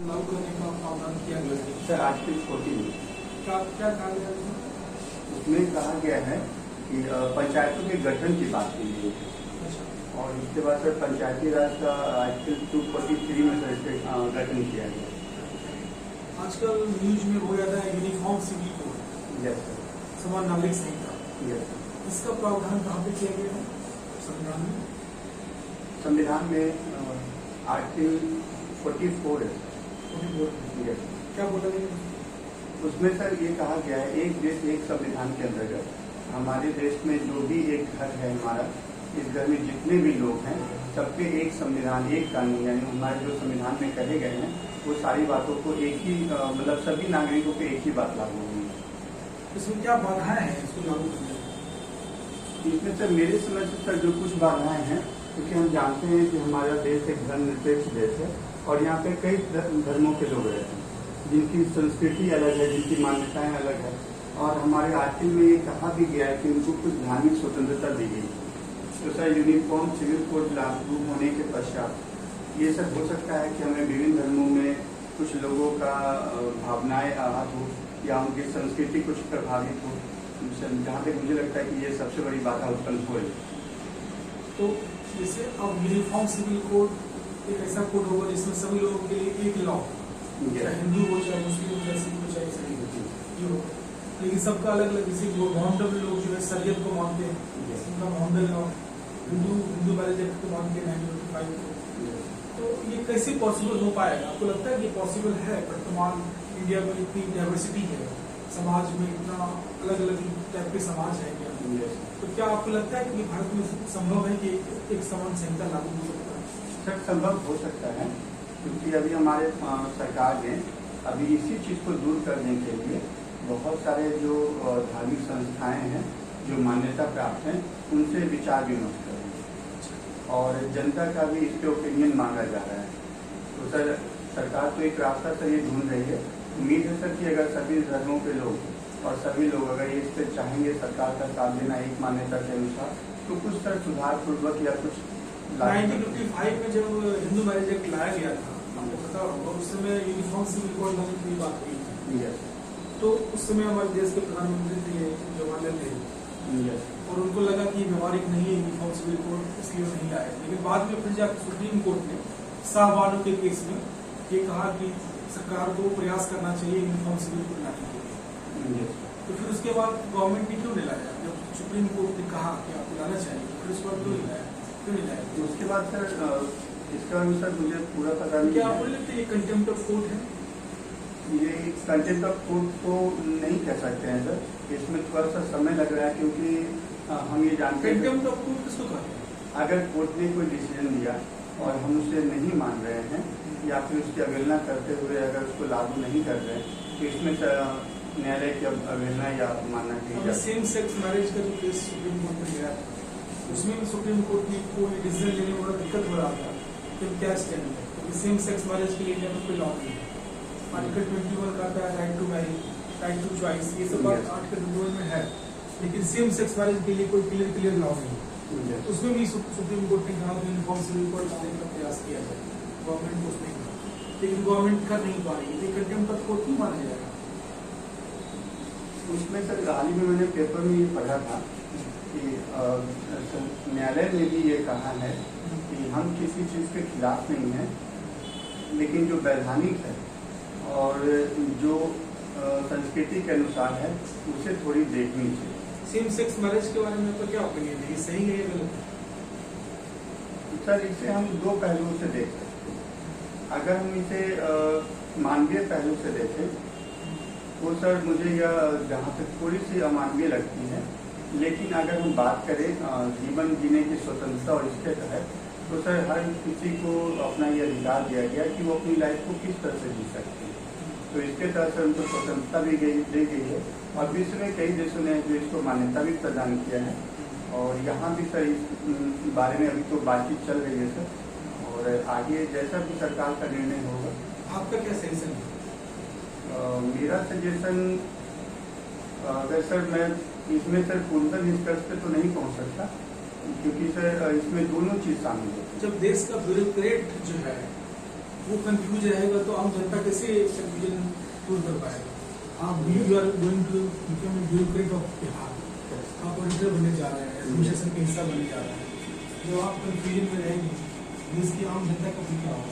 लागू करने का प्रावधान किया गया है। सर आर्टिकल 14 क्या क्या कहा गया है उसमें? उसमें कहा गया है कि पंचायतों के गठन की बात की गई है। अच्छा, और इसके बाद सर पंचायती राज का आर्टिकल 243 में सर इसका गठन किया गया। आजकल न्यूज में हो जाता है uniform civil code, yes sir, समान नागरिक संहिता, यस सर। इसका प्रावधान कहाँ पे किया गया है संविधान में? संविधान में आर्टिकल 44 है। यस, क्या बोला गया? उसमें सर ये कहा गया है एक देश एक संविधान के अंतर्गत हमारे देश में जो भी एक घर है हमारा, इस घर में जितने भी लोग हैं सबके एक संविधान एक कानून, यानी हमारे जो संविधान में कहे गए हैं वो सारी बातों को एक ही मतलब सभी नागरिकों पे एक ही बात लागू होगी। इसमें क्या बाधाएं हैं इसको लागू करने में? इसमें सर मेरे समझ से सर जो कुछ बाधाएं हैं, क्योंकि हम जानते हैं कि हमारा देश एक धर्मनिरपेक्ष देश है और यहाँ पे कई धर्मों के लोग रहते हैं जिनकी संस्कृति अलग है, जिनकी मान्यताएं अलग है। और हमारे आर्टिकल में ये कहा भी गया है कि उनको कुछ धार्मिक स्वतंत्रता दी गई है। तो सर यूनिफॉर्म सिविल कोड लागू होने के पश्चात ये सब हो सकता है कि हमें विभिन्न धर्मों में कुछ लोगों का भावनाएं आहत हो या उनकी संस्कृति कुछ प्रभावित हो, जहाँ तक मुझे लगता है कि ये सबसे बड़ी बाधा उत्पन्न हो। तो जैसे अब यूनिफॉर्म सिविल कोड एक ऐसा कोड होगा जिसमें सभी लोगों के लिए एक लॉ, चाहे हिंदू हो चाहे मुस्लिम हो चाहे सिख हो चाहे ईसाई हो, लेकिन सबका अलग अलग। जैसे मोहम्मद लोग जो है शरीयत को मानते हैं, उनका Mohammed law, Hindu marriage act को मानते हैं 1985 को। तो ये कैसे पॉसिबल हो पाएगा? आपको लगता है कि पॉसिबल है? वर्तमान इंडिया में इतनी डाइवर्सिटी है, समाज में इतना अलग अलग टाइप के समाज है क्या? तो क्या आपको लगता है कि भारत में संभव है कि एक समान संहिता लागू हो सकता है? सर संभव हो सकता है, क्योंकि अभी हमारे सरकार ने अभी इसी चीज़ को दूर करने के लिए बहुत सारे जो धार्मिक संस्थाएं हैं जो मान्यता प्राप्त हैं उनसे विचार विमर्श कर रही है और जनता का भी इस पे ओपिनियन मांगा जा रहा है। तो सर सरकार तो एक रास्ता सर ये ढूंढ रही है। उम्मीद है सर कि अगर सभी धर्मों के लोग और सभी लोग अगर ये इस पर चाहेंगे सरकार का साथ देना एक मान्यता के अनुसार, तो कुछ सर सुधार पूर्वक या कुछ 1955 में जब हिंदू मैरिज एक्ट लाया गया था, आपको पता होगा, उस समय यूनिफॉर्म सिविल कोड लाने की बात हुई थी। तो उस समय हमारे देश के प्रधानमंत्री थे जवाहरलाल नेहरू, और उनको लगा कि व्यवहारिक नहीं है यूनिफॉर्म सिविल कोड, इसलिए नहीं लाए। लेकिन बाद में फिर जाकर सुप्रीम कोर्ट ने शाहबानो के केस में ये कहा कि सरकार को प्रयास करना चाहिए यूनिफॉर्म सिविल कोड लाने के लिए। तो फिर उसके बाद गवर्नमेंट ने क्यों नहीं लाया? जब सुप्रीम कोर्ट ने कहा कि आपको लाना चाहिए, फिर उसके बाद क्यों नहीं लाया? तो उसके बाद सर इसका अनुसार मुझे पूरा पता नहीं। क्या आपको लगता है ये कंटेम्प्ट ऑफ कोर्ट है? ये कंटेम्प्ट ऑफ कोर्ट तो नहीं कह सकते हैं सर, इसमें थोड़ा सा समय लग रहा है, क्योंकि हम ये जानते हैं कंटेम्प्ट ऑफ कोर्ट किसको कहते हैं? अगर कोर्ट ने कोई डिसीजन दिया और हम उसे नहीं मान रहे हैं या फिर उसकी अवहेलना करते हुए अगर उसको लागू नहीं कर रहे हैं, तो इसमें न्यायालय की अवहेलना या मानना चाहिए। सेम सेक्स मैरिज का जो केस सुप्रीम कोर्ट में गया उसमें भी सुप्रीम कोर्ट ने कोई डिसीजन लेने में बड़ा दिक्कत हो रहा था कि क्या स्टैंड है, क्योंकि सेम सेक्स मैरिज के लिए इंडिया में कोई लॉ नहीं है। आर्टिकल 21 का आता है right to marry, right to choice, ये सब बात आर्टिकल 21 में है, लेकिन सेम सेक्स मैरिज के लिए कोई क्लियर लॉ नहीं है। उसमें भी सुप्रीम कोर्ट ने कहा कि यूनिफॉर्म सिविल कोड लाने का प्रयास किया जाए, गवर्नमेंट को उसमें कहा, लेकिन गवर्नमेंट कर नहीं पा रही है। कंटेम्प्ट ऑफ कोर्ट क्यों माना जाएगा? उसमें सर हाल ही में मैंने पेपर में ये पढ़ा था कि न्यायालय ने भी ये कहा है कि हम किसी चीज़ के खिलाफ नहीं हैं, लेकिन जो वैधानिक है और जो संस्कृति के अनुसार है उसे थोड़ी देखनी चाहिए। सेम सेक्स मैरिज के बारे में तो क्या ओपिनियन है, ये सही है या गलत है? सर इसे हम दो पहलुओं से देख सकते हैं। अगर हम इसे मानवीय पहलू से देखें तो सर मुझे यह जहाँ तक थोड़ी सी अमानवीय लगती है, लेकिन अगर हम बात करें जीवन जीने की स्वतंत्रता और इसके तहत, तो सर हर किसी को अपना ये अधिकार दिया गया कि वो अपनी लाइफ को किस तरह से जी सकते हैं। तो इसके तहत सर उनको स्वतंत्रता भी दी गई है और विश्व में कई देशों ने जो इसको मान्यता भी प्रदान किया है। और यहाँ भी सर इस बारे में अभी तो बातचीत चल रही है सर, और आगे जैसा भी सरकार का निर्णय होगा। आपका क्या सजेशन है? मेरा सजेशन अगर सर मैं इसमें सर पूर्णतः निष्कर्ष पे तो नहीं पहुंच सकता, क्योंकि सर इसमें दोनों चीज शामिल है। जब देश का ब्यूरोक्रेट जो है वो कंफ्यूज रहेगा तो आम जनता कैसे कंफ्यूजन दूर कर पाएगा? आप you are going to become a bureaucrat of Bihar, आप ऑडिटर बनने जा रहे हैं, एडमिनिस्ट्रेशन का हिस्सा बनने जा रहे हैं। जब आप कंफ्यूजन में रहेंगे, देश की आम जनता का क्या होगा?